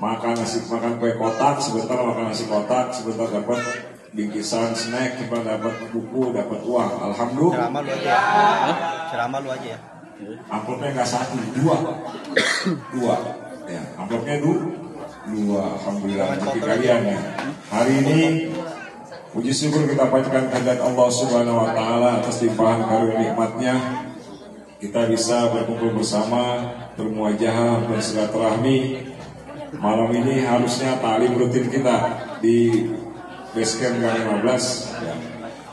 makan kue kotak, sebentar makan nasi kotak, sebentar dapat bingkisan snack, sebentar dapat buku, dapat uang. Alhamdulillah. Ceramah lu aja ya. Ceramah lu aja ya. Amplopnya nggak satu, dua. Ya, amplopnya dua. Alhamdulillah rezeki kalian ya. Hari ini puji syukur kita panjatkan kehadirat Allah Subhanahu Wa Taala atas limpahan karunia nikmatnya. Kita bisa berkumpul bersama, bermuajahah, bersilaturahmi. Malam ini harusnya taklim rutin kita di Basecamp Gang 15 ya.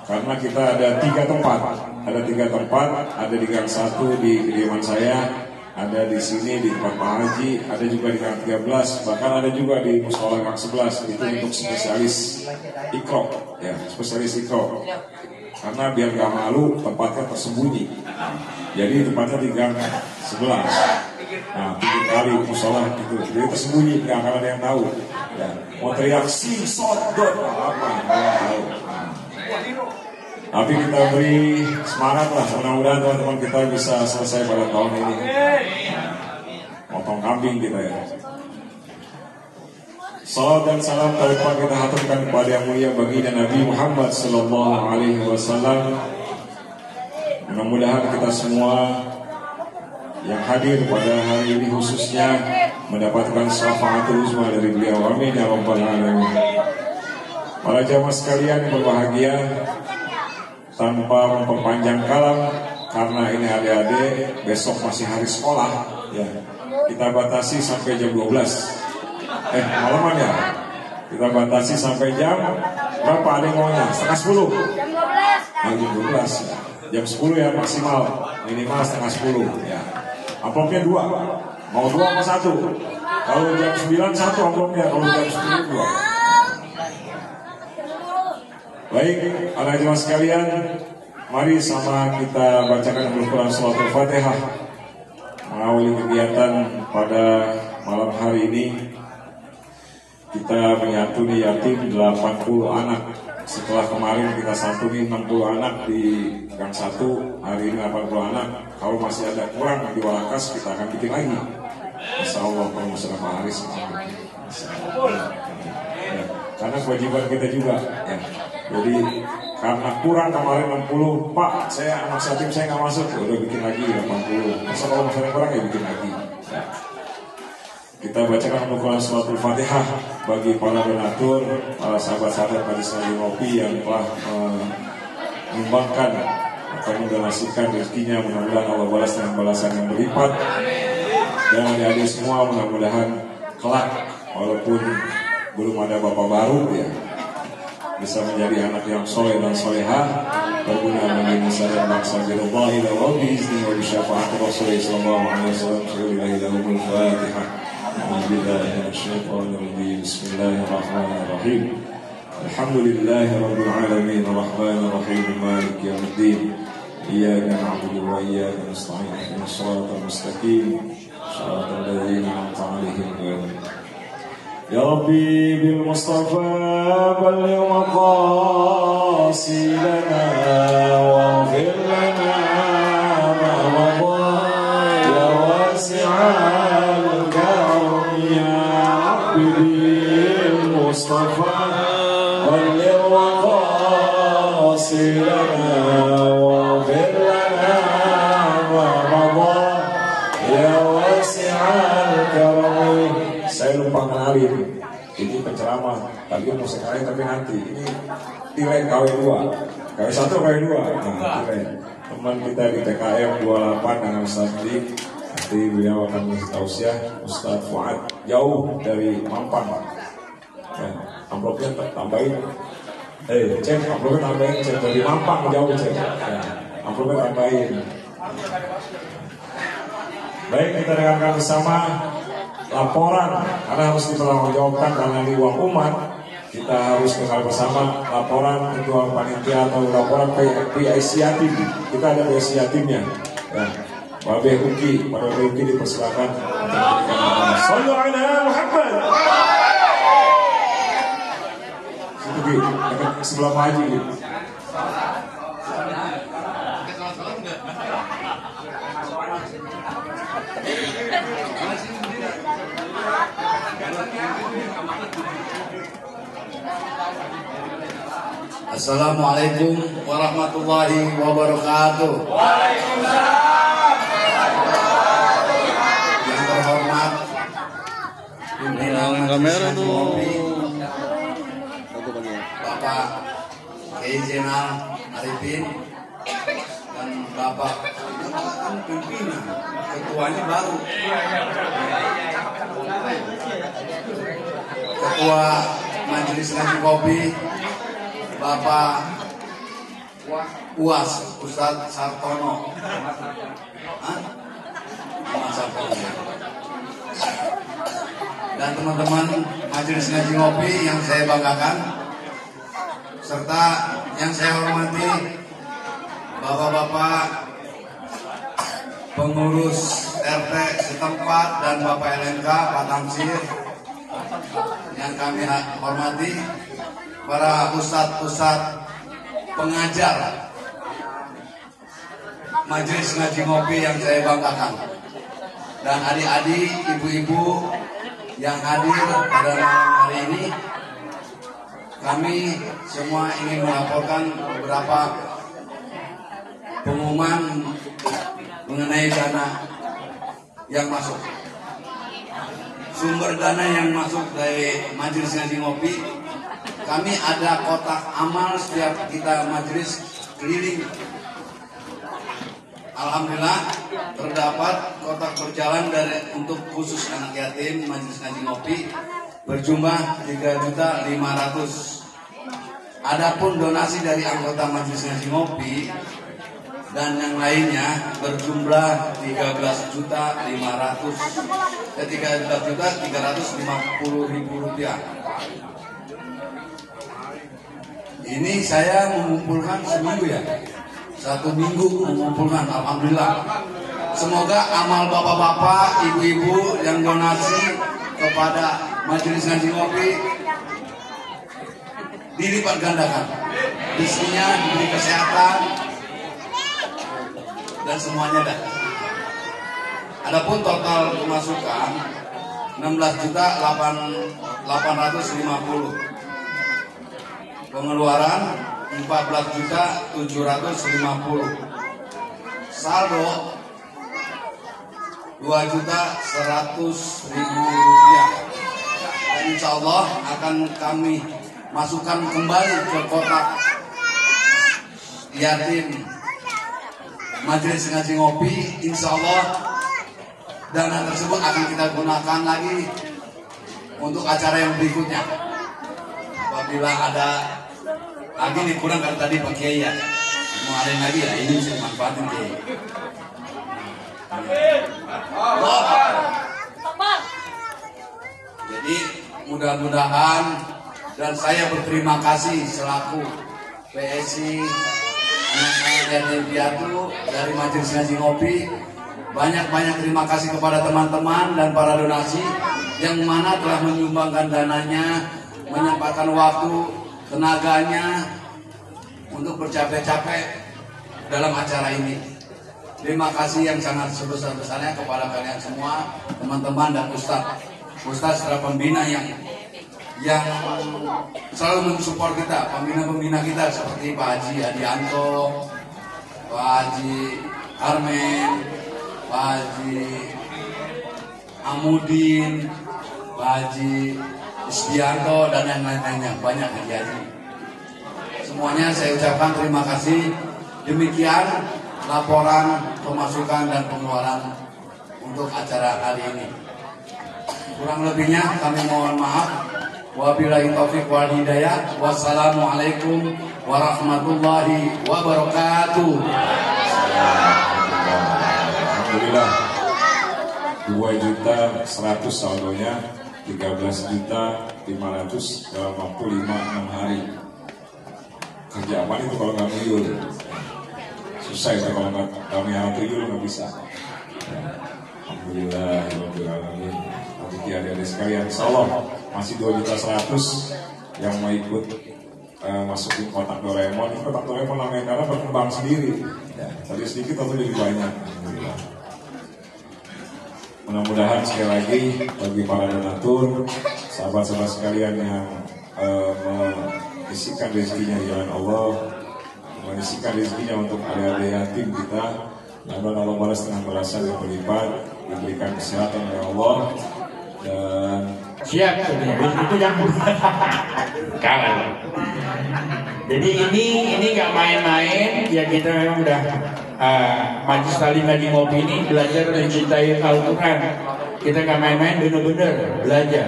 Karena kita ada 3 tempat. Ada 3 tempat, ada di Gang 1 di kediaman saya, ada di sini di tempat Pak Haji, ada juga di Gang 13, bahkan ada juga di Musola Gang 11. Itu untuk spesialis ikro ya, spesialis ikro. Karena biar gak malu, tempatnya tersembunyi. Jadi tempatnya di Gang 11. Nah, 3 kali musola gitu. Jadi tersembunyi, gak akan ada yang tahu. Ya. Mau teriak sing sodot apa? Nggak tahu. Tapi kita beri semangat lah. Mudah-mudahan teman-teman kita bisa selesai pada tahun ini. Motong kambing kita ya. Salam dan salam tanpa kita haturkan kepada yang mulia baginda Nabi Muhammad Sallallahu Alaihi Wasallam. Mudah-mudahan kita semua yang hadir pada hari ini khususnya mendapatkan syafaatul uzma dari beliau. Amin ya rabbal alamin. Para jamaah sekalian yang berbahagia, tanpa memperpanjang kalam karena ini adik-adik besok masih hari sekolah ya. Kita batasi sampai jam 12. Malaman ya. Kita batasi sampai jam berapa adik maunya? Setengah 10. Jam 12. Jam 10 ya maksimal, minimal setengah 10 ya. Amplopnya 2. Mau 2 apa 1? Kalau jam 9 1 amplopnya, kalau jam 10 2. Baik, anak jemaah sekalian, mari sama kita bacakan Al-Quran Surat Al-Fatihah mengawali kegiatan pada malam hari ini. Kita menyantuni yatim 80 anak. Setelah kemarin kita santuni 60 anak di Gang 1, hari ini 80 anak. Kalau masih ada kurang di Walakas, kita akan bikin lagi. Insya Allah kalau masih Pak Haris. Ya, karena kewajiban kita juga ya. Jadi karena kurang kemarin 60, Pak, saya anak yatim saya nggak masuk, udah bikin lagi 80. Masa kalau masih kurang ya bikin lagi. Ya. Kita bacakan Al-Quran Surat Al-Fatihah bagi para donatur, para sahabat-sahabat Majlis Ngopi yang telah menyumbangkan atau mendonasikan rezekinya. Mudah-mudahan Allah balas dengan balasan yang berlipat. Dan adik-adik semua mudah-mudahan kelak walaupun belum ada bapak baru ya, bisa menjadi anak yang soleh dan solehah, berguna bagi nusa dan bangsa. Billahi wa bi'izni wa bisyafaati Rasulullah sallallahu alaihi wasallam. Al-Fatihah. Bismillahirrahmanirrahim. Alhamdulillahi rabbil alamin, arrahmanir rahim, maliki yaumiddin. Iyyaka na'budu wa iyyaka nasta'in. Ihdinas siratal mustaqim, siratal ladzina an'amta 'alaihim. Ya Rabbi bil Mustafa balligh maqasidana waghfir lana ma madha ya wasi'al karam ya Rabbi bil Mustafa balligh maqasidana waghfir lana ma madha ya wasi'al karam. Saya lupa kenalin, ini penceramah. Tadi mau sekali tapi nanti ini Tiren KW2, KW1 KW2. Nah, Tiren teman kita di TKM 28 dengan Ustaz Dik. Nanti beliau akan ngasih tausiah. Ustaz Fuad jauh dari Mampang. Amplopnya tambahin. Cek amplopnya tambahin, cek dari Mampang jauh cek. Amplopnya tambahin. Baik, kita dengarkan bersama laporan, karena harus dipertanggungjawabkan karena ini uang umat. Kita harus dengar bersama laporan ketua panitia atau laporan PIC yatim. Kita ada PIC yatimnya ya. Pak Uki, pada Uki dipersilakan untuk memberikan laporan. Sallu ala Muhammad. Situ Ki, dekat sebelah Pak Haji Ki. Assalamualaikum warahmatullahi wabarakatuh. Waalaikumsalam. Yang terhormat pimpinan kamera Majelis tuh. Ngopi, Bapak Kiai Zainal Arifin dan Bapak pimpinan, ketuanya baru. Ketua Majelis Ngaji Kopi Bapak UAS Ustadz Sartono. Hah? Mas Sartono. Dan teman-teman Majelis Ngaji Ngopi yang saya banggakan, serta yang saya hormati Bapak-bapak pengurus RT setempat dan Bapak LMK Pak Tamsir yang kami hormati, para ustadz-ustadz pengajar Majelis Ngaji Ngopi yang saya banggakan, dan adik-adik, ibu-ibu yang hadir pada malam hari ini. Kami semua ingin melaporkan beberapa pengumuman mengenai dana yang masuk. Sumber dana yang masuk dari Majelis Ngaji Ngopi, kami ada kotak amal setiap kita majelis keliling. Alhamdulillah terdapat kotak berjalan dari untuk khusus anak yatim Majelis Ngaji Ngopi berjumlah 3.500.000. Adapun donasi dari anggota Majelis Ngaji Ngopi dan yang lainnya berjumlah 13.350.000 rupiah. Ini saya mengumpulkan seminggu ya, 1 minggu mengumpulkan. Alhamdulillah. Semoga amal bapak-bapak, ibu-ibu yang donasi kepada Majelis Ngaji Ngopi dilipat gandakan, rezekinya diberi kesehatan dan semuanya dah. Adapun total pemasukan 16.850.000, pengeluaran 14.750.000, saldo 2.100.000 rupiah. Dan insya Allah akan kami masukkan kembali ke kotak yatim Majelis Ngaji Ngopi. Insya Allah dana tersebut akan kita gunakan lagi untuk acara yang berikutnya. Apabila ada lagi nih kurang kan tadi Pak Kiai ya, mau ada yang lagi ya, ini bisa dimanfaatin Kiai. Jadi mudah-mudahan, dan saya berterima kasih selaku PSI anak-anak yatim piatu dari Majelis Ngaji Ngopi, banyak-banyak terima kasih kepada teman-teman dan para donasi yang mana telah menyumbangkan dananya, menyempatkan waktu, tenaganya untuk bercapek-capek dalam acara ini. Terima kasih yang sangat sebesar-besarnya kepada kalian semua, teman-teman dan Ustadz setelah pembina yang selalu mensupport kita, pembina-pembina kita seperti Pak Haji Adianto, Pak Haji Armen, Pak Haji Amudin, Pak Haji Istianto dan yang lain-lainnya, banyak Haji. Semuanya saya ucapkan terima kasih. Demikian laporan pemasukan dan pengeluaran untuk acara kali ini. Kurang lebihnya kami mohon maaf. Wabillahi taufiq wal hidayah. Wassalamualaikum warahmatullahi wabarakatuh. Alhamdulillah 2.100.000 saldonya, 13.500.000 dalam waktu 5-6 hari. Kerja apa itu kalau nggak tuyul? Susah ya kalau nggak kami yang tuyul nggak bisa. Alhamdulillah, alhamdulillah. Nanti adik-adik sekalian, insyaallah masih 2.100.000 yang mau ikut masukin kotak Doraemon. Ini kotak Doraemon namanya karena berkembang sendiri. Ya, tadi sedikit atau lebih banyak. Alhamdulillah. Mudah-mudahan sekali lagi bagi para donatur, sahabat-sahabat sekalian yang isikan rezekinya di jalan Allah, mengisikan rezekinya untuk adik-adik yatim kita. Namun Allah balas dengan balasan yang berlipat, diberikan kesehatan oleh Allah dan siap itu yang kalah. Jadi ini nggak main-main ya, kita memang udah Majelis Taklim Ngaji Ngopi ini belajar mencintai Al-Quran. Kita nggak main-main, bener-bener belajar.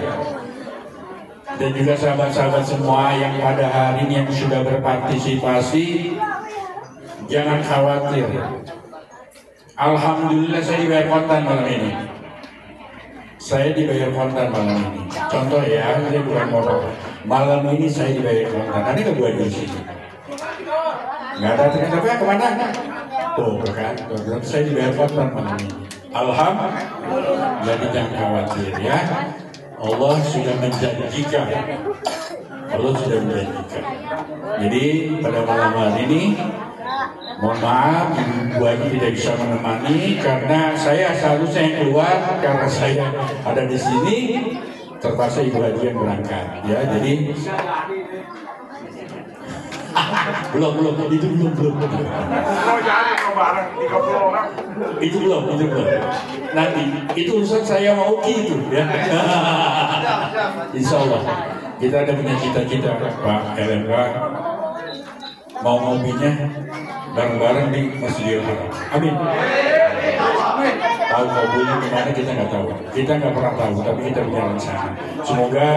Dan juga sahabat-sahabat semua yang pada hari ini yang sudah berpartisipasi, jangan khawatir. Alhamdulillah saya dibayar kontan malam ini. Saya dibayar kontan malam ini. Contoh ya, saya bukan ngomong. Malam ini saya dibayar kontan. Tadi nggak buat di sini. Nggak ada ternyata kemana? Tuh kan, saya dibayar kontan malam ini. Alhamdulillah. Jadi jangan khawatir ya. Allah sudah menjanjikan. Jadi pada malam hari ini, mohon maaf Ibu Haji tidak bisa menemani karena saya seharusnya yang keluar, karena saya ada di sini, terpaksa Ibu Haji yang berangkat. Ya, jadi belum. Itu belum. Nanti itu urusan saya mau gitu ya. Insya Allah kita ada punya cita-cita Pak LMK mau ngopinya bareng-bareng di Masjidil Haram. Amin. Tahu kabulnya gimana kita nggak tahu. Kita nggak pernah tahu, tapi kita punya rencana. Semoga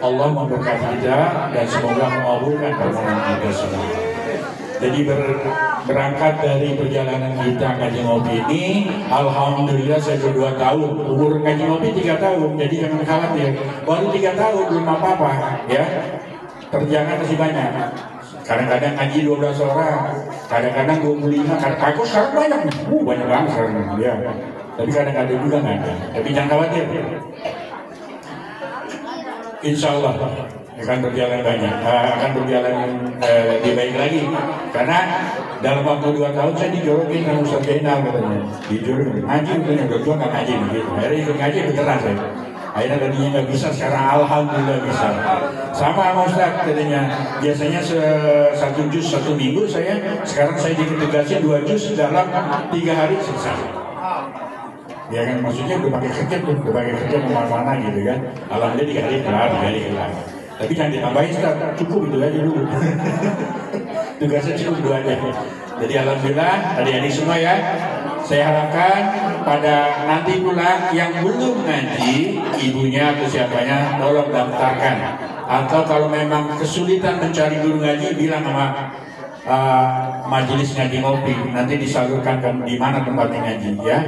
Allah memberkati kita dan semoga mengabulkan permohonan kita semua. Jadi berangkat dari perjalanan kita Ngaji Ngopi ini, alhamdulillah saya sudah 2 tahun. Umur Ngaji Ngopi 3 tahun, jadi jangan khawatir. Baru 3 tahun belum apa-apa, ya. Kerjaan masih banyak. Kadang-kadang ngaji 12 orang, kadang-kadang 25. Aku sekarang banyak banget sekarang, ya. Tapi kadang-kadang juga nggak ada. Tapi jangan khawatir. Insya Allah akan berjalan banyak, akan berjalan lebih baik lagi. Karena dalam waktu 2 tahun saya dijorokin sama Ustaz Zainal katanya, dijorokin ngaji katanya, berdua nggak ngaji begitu. Akhirnya ikut ngaji beneran saya. Akhirnya tadinya nggak bisa, sekarang alhamdulillah bisa. Sama Ustaz katanya, biasanya 1 juz 1 minggu saya, sekarang saya ditugasin 2 juz dalam 3 hari selesai. Ya kan, maksudnya udah pakai kerja kemana-mana gitu kan. Alhamdulillah 3 hari kelar. Tapi jangan ditambahin, Ustaz, cukup itu aja dulu. Tugasnya cukup 2 aja. Jadi alhamdulillah adik-adik semua ya, saya harapkan pada nanti pula yang belum ngaji, ibunya atau siapanya tolong daftarkan. Atau kalau memang kesulitan mencari guru ngaji, bilang sama Majelis Ngaji Ngopi, nanti disalurkan di mana tempatnya ngaji ya.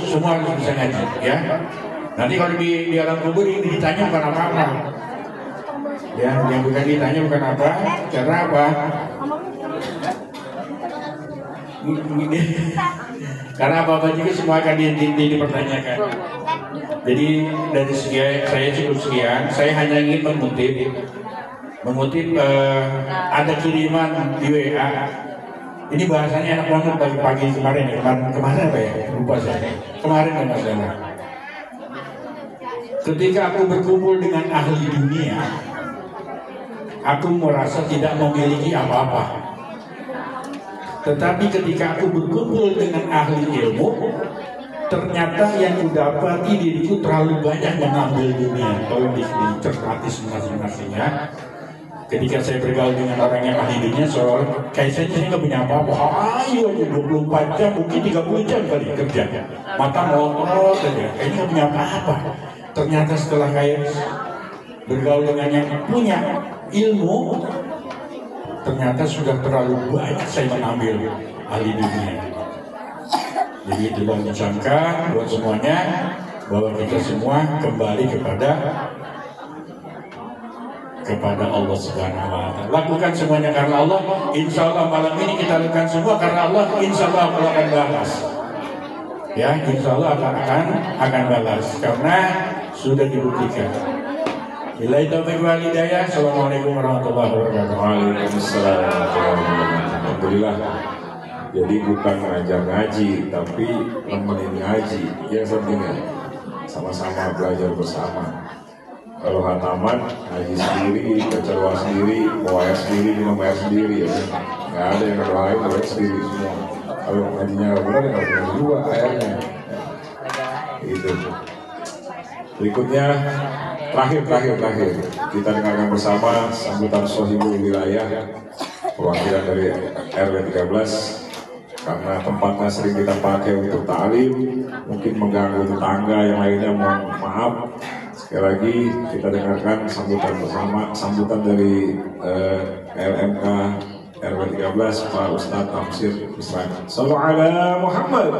Semua harus bisa ngaji ya. Nanti kalau di alam kubur ini ditanya bukan apa-apa. Ya, yang bukan ditanya bukan apa, karena apa? Karena apa-apa juga semua akan dipertanyakan. Jadi dari saya cukup sekian. Saya hanya ingin mengutip ada kiriman di WA. Ini bahasanya enak banget pagi kemarin apa ya? Lupa saya. Kemarin kan masalah. Ketika aku berkumpul dengan ahli dunia, aku merasa tidak memiliki apa-apa. Tetapi ketika aku berkumpul dengan ahli ilmu, ternyata yang kudapati diriku terlalu banyak mengambil dunia. Tolong dicermati masing-masingnya. Ketika saya bergaul dengan orang yang ahli dunia, soal kayak saya nggak punya apa-apa. Ayo aja 24 jam, mungkin 30 jam kali kerja. Mata ngotot aja, kayaknya nggak punya apa-apa. Ternyata setelah kayak bergaul dengan yang punya ilmu, ternyata sudah terlalu banyak saya mengambil ahli dunia. Jadi tolong dicamkan buat semuanya bahwa kita semua kembali kepada Allah Subhanahu wa Ta'ala. Lakukan semuanya karena Allah. Insya Allah malam ini kita lakukan semua karena Allah. Insya Allah Allah akan balas. Ya, insya Allah akan balas karena sudah dibuktikan. Billahi taufiq wal hidayah. Assalamualaikum warahmatullahi wabarakatuh. Waalaikumsalam warahmatullahi wabarakatuh. Alhamdulillah. Jadi bukan ngajar ngaji, tapi nemenin ngaji. Ya, sepertinya sama-sama belajar bersama. Kalau hataman ngaji sendiri, baca doa sendiri, bawa air sendiri, minum air sendiri ya. Nggak ada yang doain, doain sendiri semua. Kalau ngajinya nggak benar, nggak benar juga airnya. Gitu. Berikutnya terakhir kita dengarkan bersama sambutan Sohibul Wilayah perwakilan dari RW 13 karena tempatnya sering kita pakai untuk ta'lim, mungkin mengganggu tetangga yang lainnya, mohon maaf. Sekali lagi kita dengarkan sambutan bersama, sambutan dari LMK RW 13 Pak Ustadz Tamsir Bisran. Sallu ala Muhammad.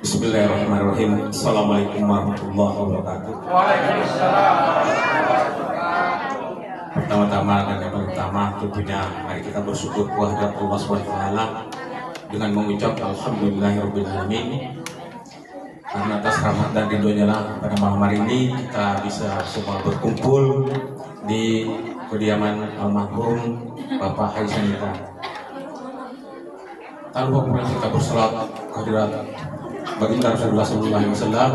Bismillahirrahmanirrahim. Assalamualaikum warahmatullahi wabarakatuh. Pertama-tama dan yang pertama tentunya mari kita bersyukur kepada Allah SWT dengan mengucap alhamdulillahirobbilalamin, karena atas rahmat dan ridhonya lah pada malam hari ini kita bisa semua berkumpul di kediaman almarhum Bapak Haji Sanita. Tanpa pernah kita bersolat kehadirat baginda Rasulullah SAW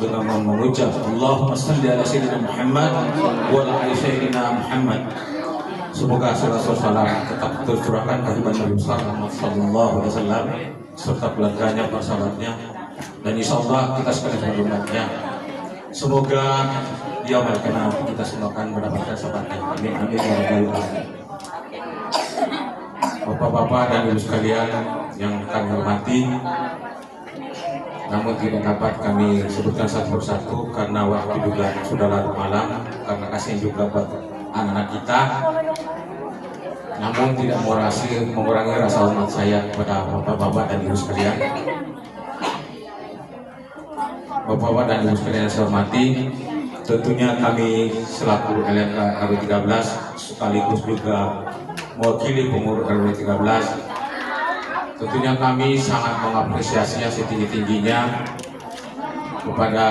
dengan mengucap Allahumma salli ala sayyidina Muhammad wa ala ali sayyidina Muhammad. Semoga salam tetap tercurahkan kehadiran Nabi Muhammad SAW serta keluarganya, para sahabatnya, dan insya Allah kita sekalian berumatnya. Semoga dia malaikat kita semua akan mendapatkan sahabatnya. Amin amin ya rabbal alamin. Bapak-bapak dan ibu sekalian yang kami hormati, namun tidak dapat kami sebutkan satu persatu karena waktu juga sudah larut malam, karena kasihan juga buat anak-anak kita. Namun tidak mengurangi rasa hormat saya kepada bapak-bapak dan ibu sekalian. Bapak-bapak dan ibu sekalian yang saya hormati, tentunya kami selaku LMK RW 13 sekaligus juga mewakili pengurus RW 13, tentunya kami sangat mengapresiasinya setinggi-tingginya kepada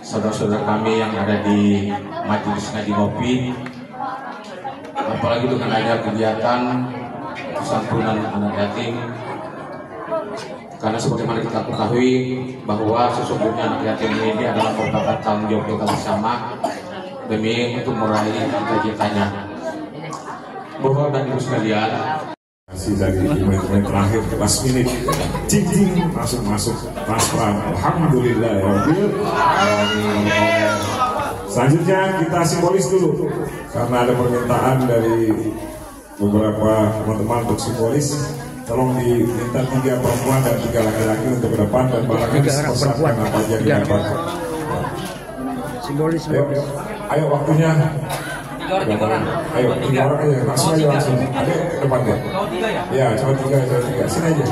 saudara-saudara kami yang ada di Majelis Ngaji Ngopi, apalagi dengan adanya kegiatan santunan anak yatim, karena sebagaimana kita ketahui bahwa sesungguhnya anak yatim ini adalah merupakan tanggung jawab kita bersama demi untuk meraih cita-citanya. Bapak dan ibu sekalian, masih dari menit terakhir ke last minute, cing masuk transparan. Alhamdulillah ya. Selanjutnya kita simbolis dulu karena ada permintaan dari beberapa teman-teman untuk simbolis. Tolong diminta 3 perempuan dan 3 laki-laki untuk ke depan dan barangnya disesuaikan apa aja didapat. Simbolis. Ayo waktunya. Ayo, 3 orang aja, langsung aja langsung. Ada ke depan deh. Ya, cuma 3. Sini aja.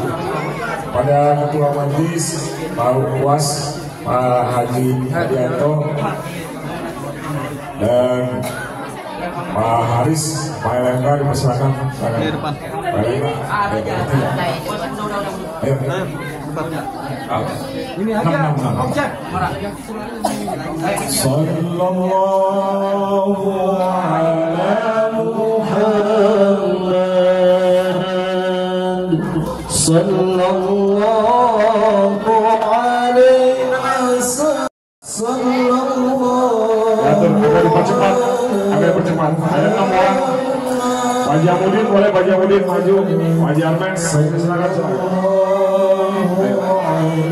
Pada Ketua Majelis, Pak Uwas, Pak Haji Hadianto, dan Pak Haris, Pak LMK dipersilakan. Pak LMK. Ayo. Ini aja. Sallallahu ala Muhammad. Sallallahu alaihi wasallam. Agak dipercepat. Ada 6 orang. Pak Jamudin boleh, Pak Jamudin maju. Pak Jamen, silakan.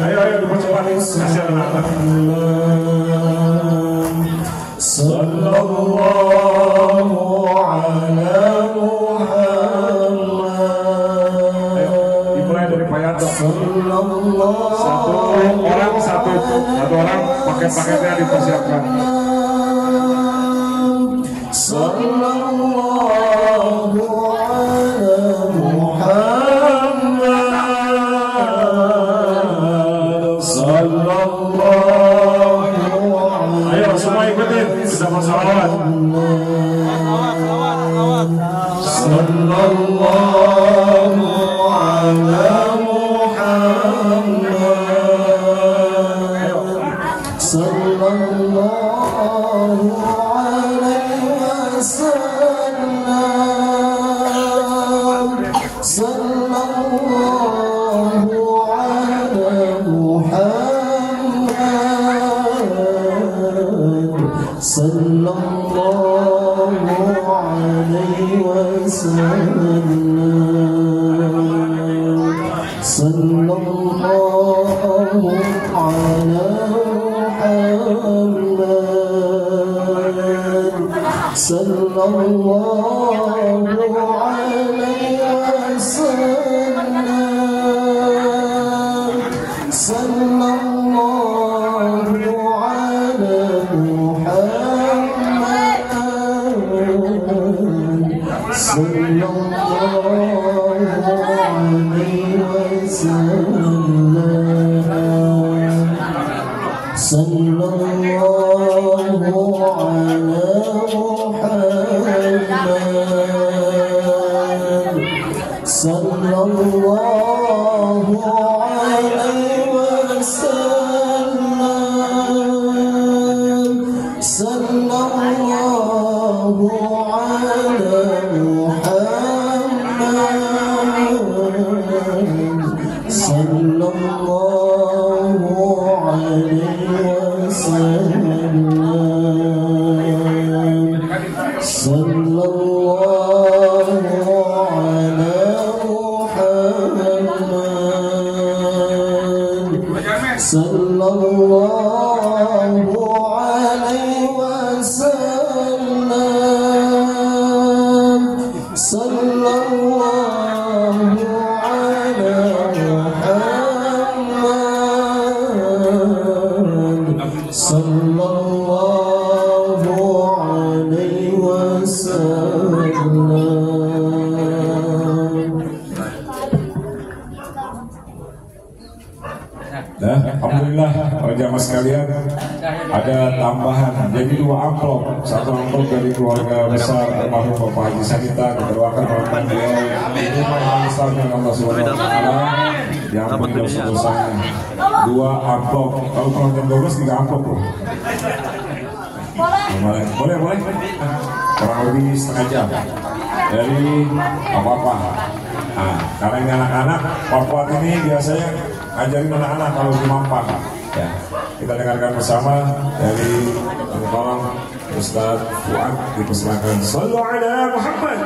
Ayo dipercepat. Kasih anak-anak. Sallallahu ala Muhammad. Ayo dimulai dari Pak Yanto. Satu orang paket-paketnya dipersiapkan. Sallallahu ala Muhammad. Sallallahu. Ayo semua ikutin bersama salawat. Sallallahu ala Muhammad. Sallallahu alaihi wasallam. Sallallahu sallallahu alaihi wasallam, sallallahu ala Muhammad, sallallahu alaihi wasallam, sallallahu ala Muhammad, sallallahu alaihi wasallam, sallallahu ala Muhammad, sallallahu alaihi wasallam, sallallahu ala Muhammad, sallallahu alaihi wasallam, sallallahu ala Muhammad, sallallahu alaihi wasallam, sallallahu ala Muhammad, sallallahu alaihi wasallam. Nah, alhamdulillah jamaah sekalian, ada tambahan jadi 2 amplop, 1 amplop dari keluarga besar almarhum Bapak Haji Sanita, kita doakan mudah-mudahan beliau rumah yang besar dengan Allah Subhanahu wa taala, diampuni dosa-dosanya. 2 amplop, kalau jam 12 3 amplop bro. Boleh, kurang lebih setengah jam dari apa-apa. Nah, karena ini anak-anak, Pak ini biasanya ngajarin anak-anak kalau di Mampang. Ya, kita dengarkan bersama dari tolong Ustaz Fuad, dipersilakan. Shallu ala Muhammad.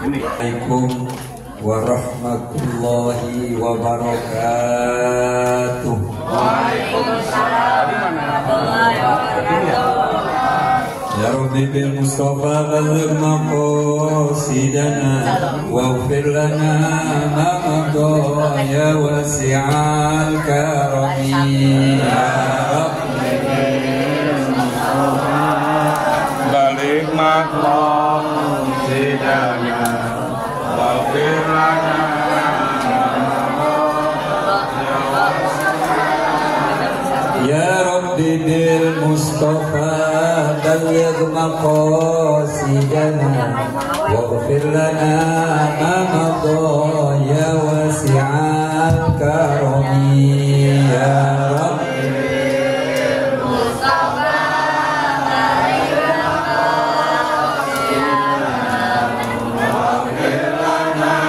Assalamualaikum warahmatullahi wabarakatuh. Waalaikumsalam warahmatullahi wabarakatuh. Ya Rabbi bil Mustafa balligh maqasidana waghfir lana ma madha ya wasi'al karami. Ya Rabbi bil Mustafa balligh maqasidana waghfir lana. Ya Rabbi bil Mustafa balligh maqasidana waghfir lana ma madha ya wasi'al karami. Ya Rabbi bil Mustafa balligh maqasidana waghfir lana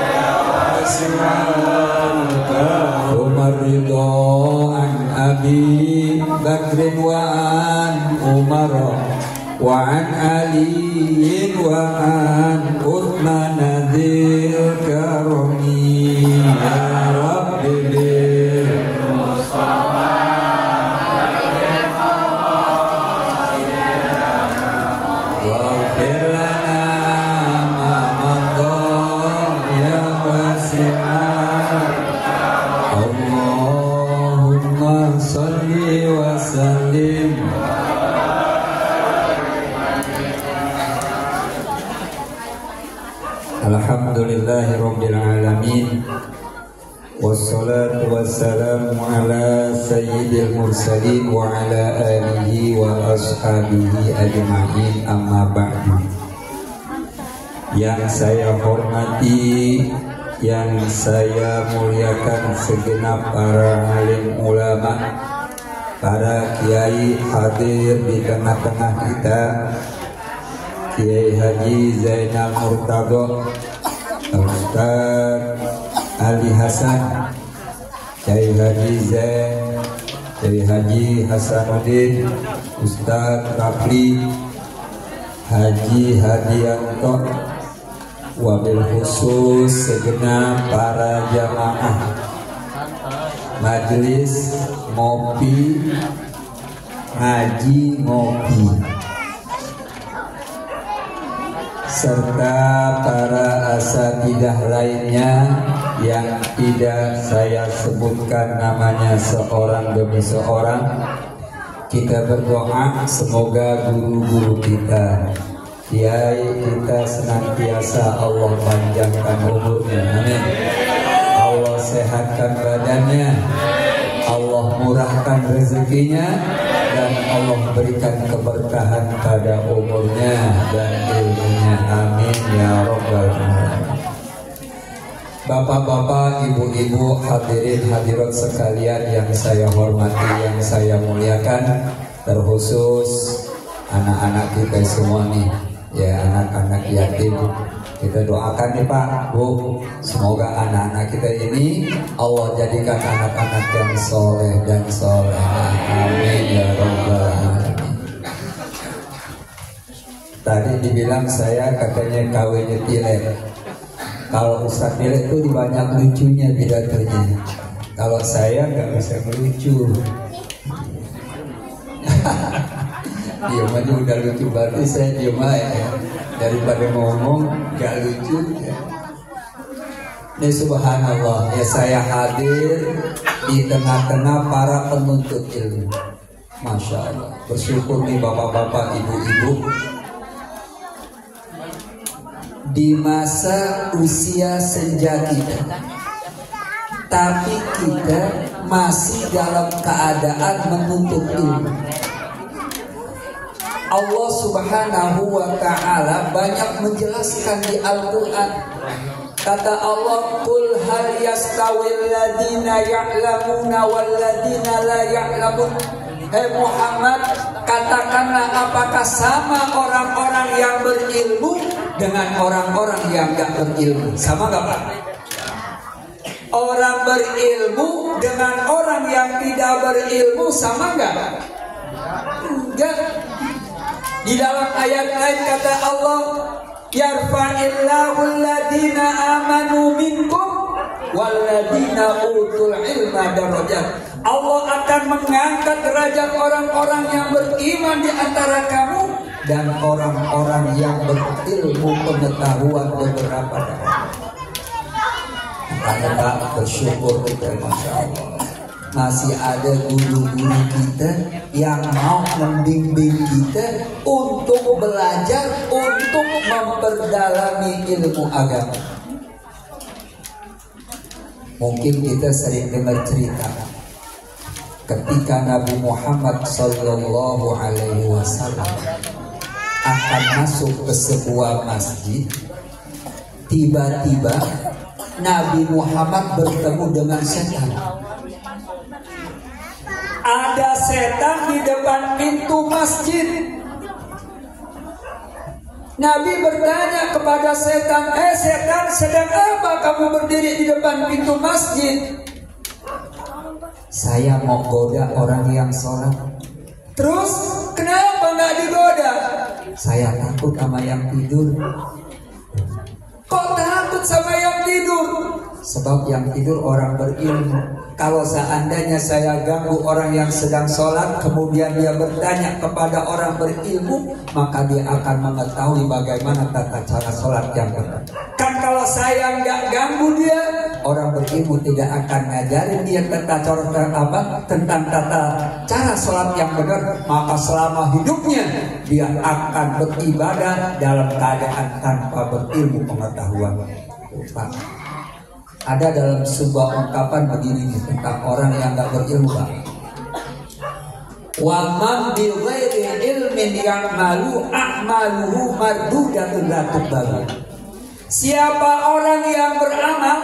ya wasi'al karami. Ridho an Abi Bakr wa an Umar wa an Ali wa an Uthman dzil karami. Ya Rabbi bil Mustafa waghfir lana ma madha ya wasi'al. Allahumma salli wa sallim. Alhamdulillahi rabbil alamin. Wassalatu wassalamu ala sayyidil mursalin wa ala alihi wa ashabihi ajma'in, amma ba'du. Yang saya hormati, yang saya muliakan segenap para alim ulama, para kiai hadir di tengah-tengah kita, Kiai Haji Zainal Murtado, Ustaz Ali Hasan, Kiai Haji Zain, Kiai Haji Hasanuddin, Ustaz Rafli, Haji Hadianto, wabil khusus segenap para jamaah majelis ngopi ngaji ngopi, serta para asatidah lainnya yang tidak saya sebutkan namanya seorang demi seorang. Kita berdoa semoga guru-guru kita, kiai kita senantiasa Allah panjangkan umurnya, amin. Allah sehatkan badannya, Allah murahkan rezekinya, dan Allah berikan keberkahan pada umurnya dan ilmunya, amin ya rabbal alamin. Bapak-bapak, ibu-ibu, hadirin hadirat sekalian yang saya hormati, yang saya muliakan, terkhusus anak-anak kita semua nih, ya, anak-anak yatim. Kita doakan nih Pak, Bu, semoga anak-anak kita ini Allah jadikan anak-anak yang soleh dan solehah, amin ya rabbal alamin. Tadi dibilang saya katanya kawinnya Tilet. Kalau Ustaz Tilet itu banyak lucunya pidatonya. Kalau saya nggak bisa melucu. Dia maju udah lucu, berarti saya diem aja ya. Daripada ngomong gak lucu ya. Ini subhanallah ya, saya hadir di tengah-tengah para penuntut ilmu. Masya Allah, bersyukur nih bapak-bapak, ibu-ibu, di masa usia senja kita, tapi kita masih dalam keadaan menuntut ilmu. Allah subhanahu wa ta'ala banyak menjelaskan di Al-Quran. Kata Allah, Qul hal yastawil ladina ya'lamuna wal ladina la ya'lamun. Hei Muhammad, katakanlah apakah sama orang-orang yang berilmu dengan orang-orang yang gak berilmu? Sama gak Pak? Orang berilmu dengan orang yang tidak berilmu sama gak? Enggak. Di dalam ayat lain kata Allah, yarfa'illahu alladhina amanu minkum walladhina utul ilma darajat. Allah akan mengangkat derajat orang-orang yang beriman di antara kamu dan orang-orang yang berilmu pengetahuan beberapa daerah. Kita bersyukur kita, Masya Allah, masih ada guru-guru kita yang mau membimbing kita untuk belajar, untuk memperdalami ilmu agama. Mungkin kita sering dengar cerita ketika Nabi Muhammad Sallallahu Alaihi Wasallam akan masuk ke sebuah masjid, tiba-tiba Nabi Muhammad bertemu dengan setan. Ada setan di depan pintu masjid. Nabi bertanya kepada setan, setan, sedang apa kamu berdiri di depan pintu masjid? Saya mau goda orang yang sholat. Terus kenapa nggak digoda? Saya takut sama yang tidur. Kok takut sama yang tidur? Sebab yang tidur orang berilmu. Kalau seandainya saya ganggu orang yang sedang sholat, kemudian dia bertanya kepada orang berilmu, maka dia akan mengetahui bagaimana tata cara sholat yang benar. Kan kalau saya nggak ganggu dia, orang berilmu tidak akan ngajarin dia tentang tata cara sholat yang benar, maka selama hidupnya dia akan beribadah dalam keadaan tanpa berilmu pengetahuan. Pak, ada dalam sebuah ungkapan begini tentang orang yang nggak berilmu, Pak. Wa man bi ghairi ilmin ya'malu a'maluhu mardudatun la tuqbalu. Siapa orang yang beramal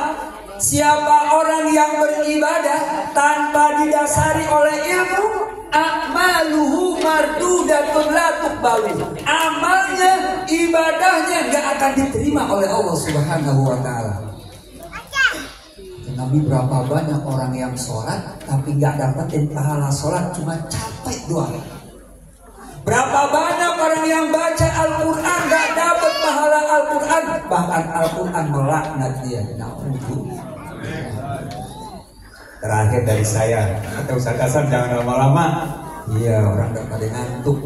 Siapa orang yang beribadah tanpa didasari oleh ilmu, a'maluhu mardudatun la tuqbalu. Amalnya, ibadahnya gak akan diterima oleh Allah Subhanahu wa taala. Nabi berapa banyak orang yang sholat tapi gak dapetin pahala sholat, cuma capek doang. Berapa banyak orang yang baca Al-Quran gak dapat pahala Al-Quran, bahkan Al-Quran melaknat dia. Terakhir dari saya, atau Ustaz Hasan jangan lama-lama. Iya, orang udah pada ngantuk.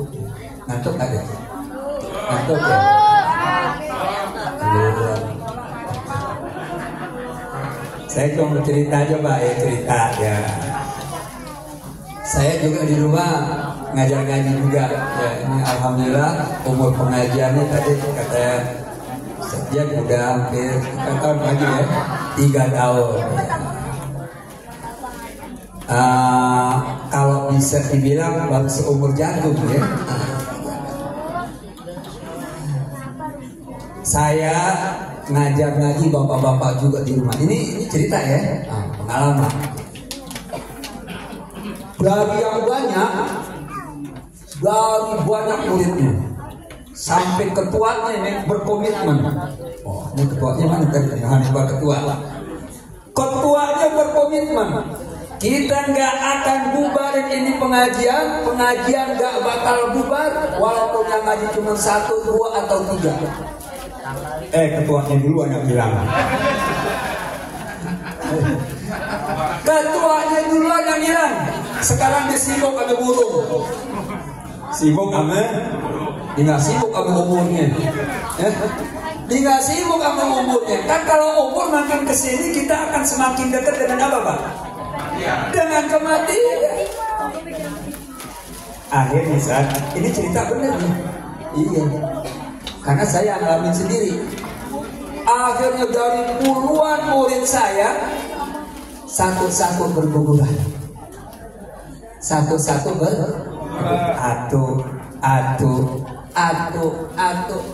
Ngantuk ada? Ngantuk ya? Saya cuma cerita aja Pak, ya cerita ya. Saya juga di rumah ngajar ngaji juga. Ya, ini alhamdulillah umur pengajiannya tadi kata sejak udah hampir 3 tahun lagi ya, 3 tahun. Kalau bisa dibilang baru seumur jagung ya. Saya ngajar ngaji bapak-bapak juga di rumah. Ini cerita ya, pengalaman. Dari yang banyak, dari banyak muridnya, sampai ketuanya ini berkomitmen. Oh, ini ketuanya mana tadi? Ketua. Ketuanya berkomitmen. Kita nggak akan bubarin ini pengajian nggak bakal bubar, walaupun yang ngaji cuma 1, 2 atau 3. Ketuanya duluan yang bilang. Ketuanya duluan yang bilang. Sekarang dia sibuk sama burung. Sibuk sama? Dia nggak sibuk sama umurnya. Dia nggak sibuk sama umurnya. Kan kalau umur makin kesini kita akan semakin dekat dengan apa Pak? Dengan kematian. Akhirnya saat ini cerita benar nih. Iya. Karena saya ngalamin sendiri. Akhirnya dari puluhan murid saya satu-satu berguguran. Satu-satu atuh.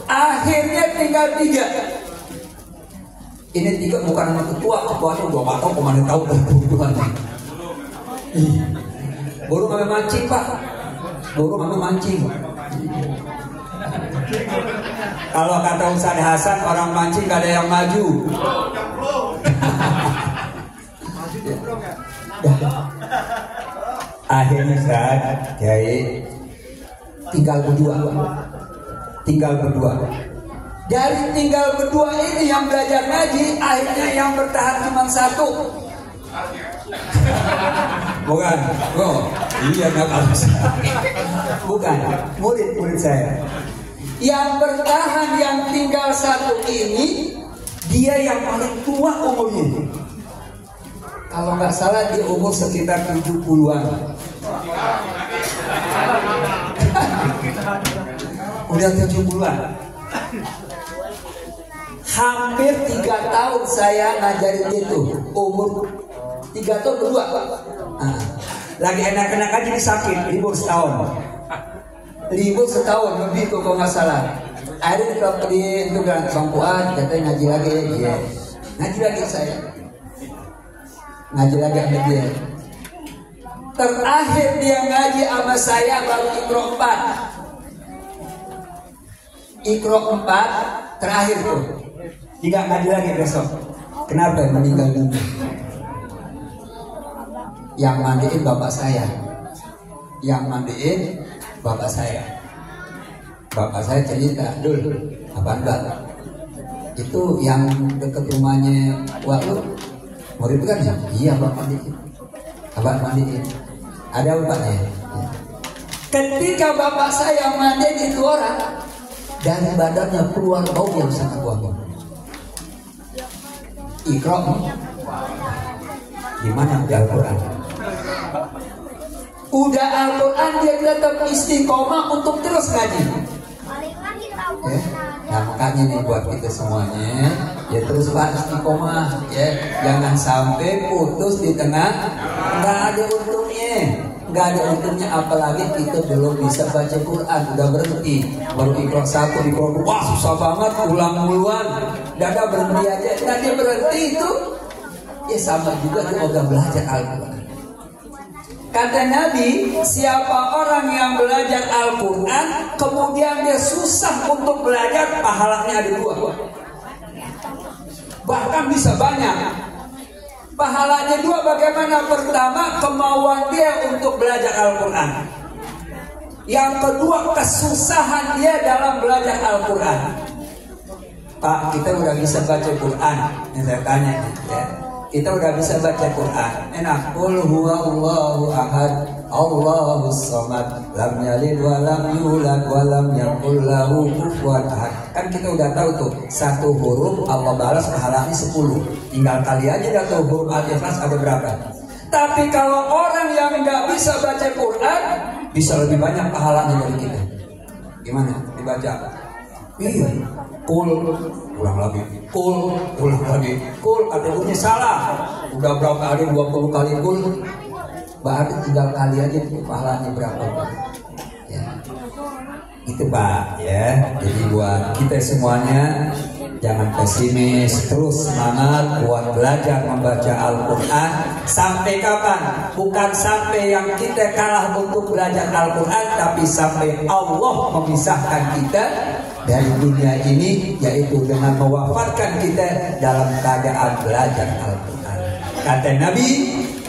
Akhirnya tinggal 3. Ini 3 bukan sama ketuanya udah gak tau kemana tahu berguguran. Burung kami mancing Pak. Burung kami mancing. Kalau kata Ustaz Hasan, orang mancing gak ada yang maju. Akhirnya Ustaz Kiai tinggal berdua. Dari tinggal berdua ini yang belajar ngaji, akhirnya yang bertahan cuma 1. Bukan, iya bukan, murid saya. Yang bertahan yang tinggal 1 ini, dia yang paling tua umurnya. Kalau nggak salah dia umur sekitar 70-an. Udah 70-an. Hampir 3 tahun saya ngajarin dia tuh, umur 3 tahun berdua. Lagi enak-enak aja dia sakit, libur setahun lebih tuh kalau nggak salah. Akhirnya di itu kan Bangkuan, katanya ngaji lagi, ya. Ngaji lagi saya, ngaji lagi sama dia. Terakhir dia ngaji sama saya baru Iqra 4 terakhir tuh. Tidak ngaji lagi besok. Kenapa meninggal dunia? Yang mandiin bapak saya. Bapak saya cerita, Dul, apa enggak? Itu yang dekat rumahnya Wak murid kan ya? Iya Pak mandiin. Ada bapaknya. Ketika bapak saya mandiin itu orang, dari badannya keluar bau yang sangat wangi. Iqra gimana di Al-Quran? Udah Al-Quran dia tetap istiqomah untuk terus ngaji. Ya, nah makanya nih buat kita semuanya, ya terus Pak istiqomah, ya jangan sampai putus di tengah. Nggak ada untungnya, apalagi kita belum bisa baca Quran, udah berhenti, baru Iqra 1, Iqra 2, wah susah banget, ulang muluan, dada berhenti aja, tadi berhenti itu ya sama juga tuh udah belajar Al-Quran. Kata Nabi, siapa orang yang belajar Al-Quran kemudian dia susah untuk belajar, pahalanya ada 2, bahkan bisa banyak. Pahalanya 2 bagaimana? Pertama, kemauan dia untuk belajar Al-Quran. Yang kedua, kesusahan dia dalam belajar Al-Quran. Pak, kita udah bisa baca Quran. Yang saya tanya ya. Kita udah bisa baca Quran. Enak. Qul huwallahu ahad, Allahus samad, lam yalid wa lam yulad wa lam yakul lahu kufuwan ahad. Kan kita udah tahu tuh, 1 huruf Allah balas pahalanya 10. Tinggal kali aja dah tuh huruf Al-Ikhlas ada berapa. Tapi kalau orang yang nggak bisa baca Quran, bisa lebih banyak pahalanya dari kita. Gimana? Dibaca. Iya. Kul, ulang lagi. Kul, ulang lagi. Kul, kategorinya salah. Udah berapa kali? 20 kali kul. Berarti tinggal kali aja pahalanya berapa. Ya. Itu Pak ya. Jadi buat kita semuanya jangan pesimis, terus semangat buat belajar membaca Al-Quran. Sampai kapan? Bukan sampai yang kita kalah untuk belajar Al-Quran, tapi sampai Allah memisahkan kita dari dunia ini, yaitu dengan mewafatkan kita dalam keadaan belajar Al-Quran. Kata Nabi,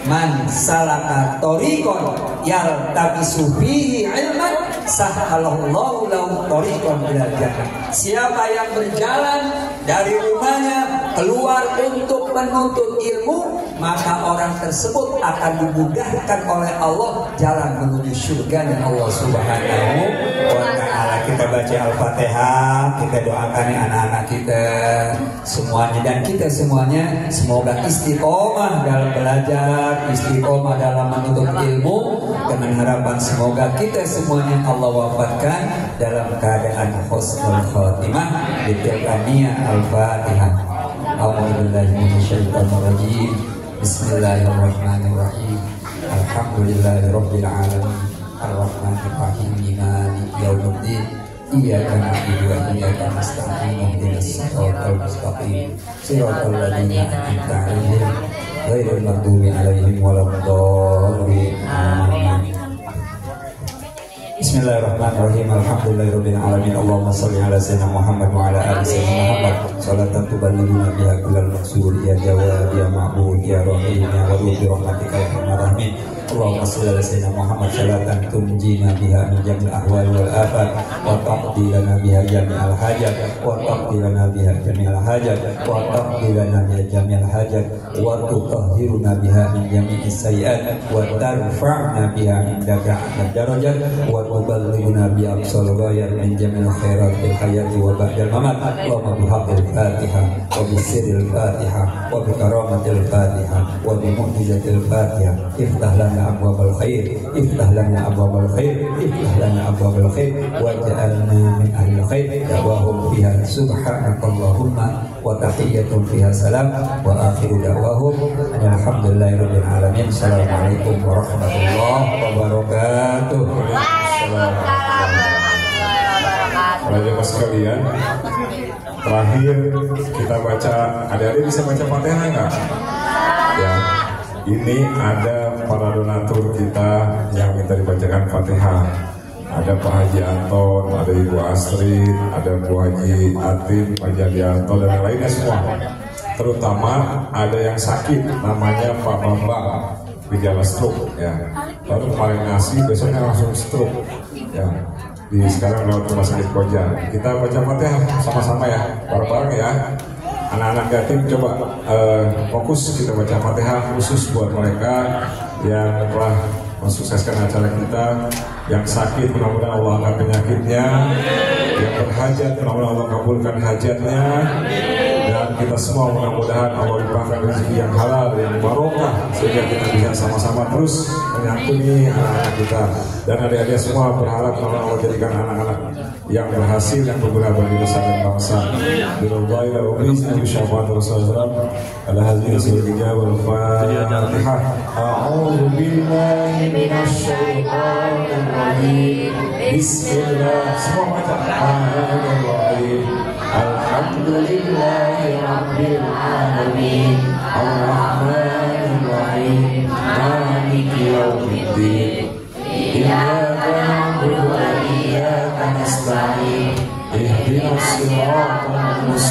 man salaka tariqan yaltamisu fihi ilman sahhalallahu lahu tariqan ilal jannah. Siapa yang berjalan dari rumahnya keluar untuk menuntut ilmu, maka orang tersebut akan dimudahkan oleh Allah jalan menuju surga Allah Subhanahu wa ta'ala. Kita baca Al-Fatihah, kita doakan anak-anak kita semuanya dan kita semuanya semoga istiqomah dalam belajar, istiqomah dalam menuntut ilmu, dengan harapan semoga kita semuanya Allah wafatkan dalam keadaan husnul khatimah. Bitilkaniyah Al-Fatihah. A'udzubillahi minasyaitonir rajim. Bismillahirrahmanirrahim. Alhamdulillahirabbil alamin. Ar-Rahmanir Rahim. Maliki yaumiddin. Iyyaka na'budu wa iyyaka nasta'in. Ihdinas siratal mustaqim. Siratal ladzina an'amta 'alaihim ghairil maghdubi 'alaihim waladdallin. Amin. Bismillahirrahmanirrahim. Alhamdulillahirabbil alamin. Allahumma shalli ala sayyidina Muhammad wa ala ali sayyidina Muhammad. Salatan tuballighuna biha kullal maqsud ya jawad ya ma'bud ya rahim ya wadud bi rahmatika ya arhamar rahimin. Allahumma shalli ala sayyidina Muhammad salatan tunjina biha min jamil ahwal wal afat wa taqdi lana biha jami'al hajat wa taqdi lana biha jami'al hajat wa taqdi lana biha jami'al hajat wa tutahhiruna biha min jami'is sayyi'at wa tarfa'na biha indaka 'alal darajat wa tuballighuna bi aqsal ghayat min jami'il khairat fil hayati wa ba'dal mamat. Allahumma bihaqqil Fatihah wa bi sirril Fatihah wa bi karamatil Fatihah wa bi mu'jizatil Fatihah iftah lana abwabal khair, iftah lana abwabal khair, iftah lana abwabal khair wa ja'alna min ahli khair. Da'wahum fiha subhanakallahumma wa tahiyyatun fiha salam wa akhiru da'wahum alhamdulillahirabbil alamin. Assalamualaikum warahmatullahi wabarakatuh. Bapak sekalian, terakhir kita baca, adik-adik bisa baca Fatihah nggak? Ya, ini ada para donatur kita yang minta dibacakan Fatihah. Ada Pak Haji Anton, ada Ibu Astrid, ada Bu Haji Atin, Pak Haji Anton dan yang lainnya semua. Terutama ada yang sakit, namanya Pak Bambang, gejala stroke. Ya, baru kemarin ngasih, besoknya langsung stroke. Ya. Di sekarang lewat rumah sakit Koja. Kita baca Fatihah sama-sama ya, bareng-bareng ya. Anak-anak yatim coba fokus kita baca Fatihah khusus buat mereka yang telah mensukseskan acara kita. Yang sakit mudah-mudahan Allah angkat penyakitnya, yang berhajat mudah-mudahan Allah kabulkan hajatnya, dan kita semua mudah-mudahan Allah limpahkan rezeki yang halal, yang barokah, sehingga kita bisa sama-sama terus menyantuni anak-anak kita. Dan adik-adik semua berharap Allah jadikan anak-anak yang berhasil, yang berguna bagi nusa dan bangsa. Billahi wa bi'izni syafaat Rasulullah ala hadhihi sayyidina wal Fatihah. A'udzu billahi minasy syaithanir rajim. Bismillah. Semua baca. Alhamdulillahi rabbil alamin. Ar-Rahman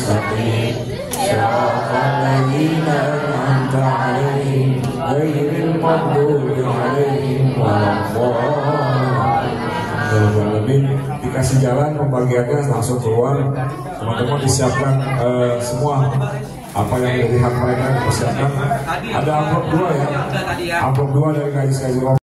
mustaqim siratal ladzina an'amta 'alaihim ghairil maghdubi 'alaihim waladdallin. Dikasih jalan pembagiannya langsung keluar. Teman-teman disiapkan semua apa yang menjadi hak mereka dipersiapkan. Ada amplop 2 ya, amplop 2 dari Kajis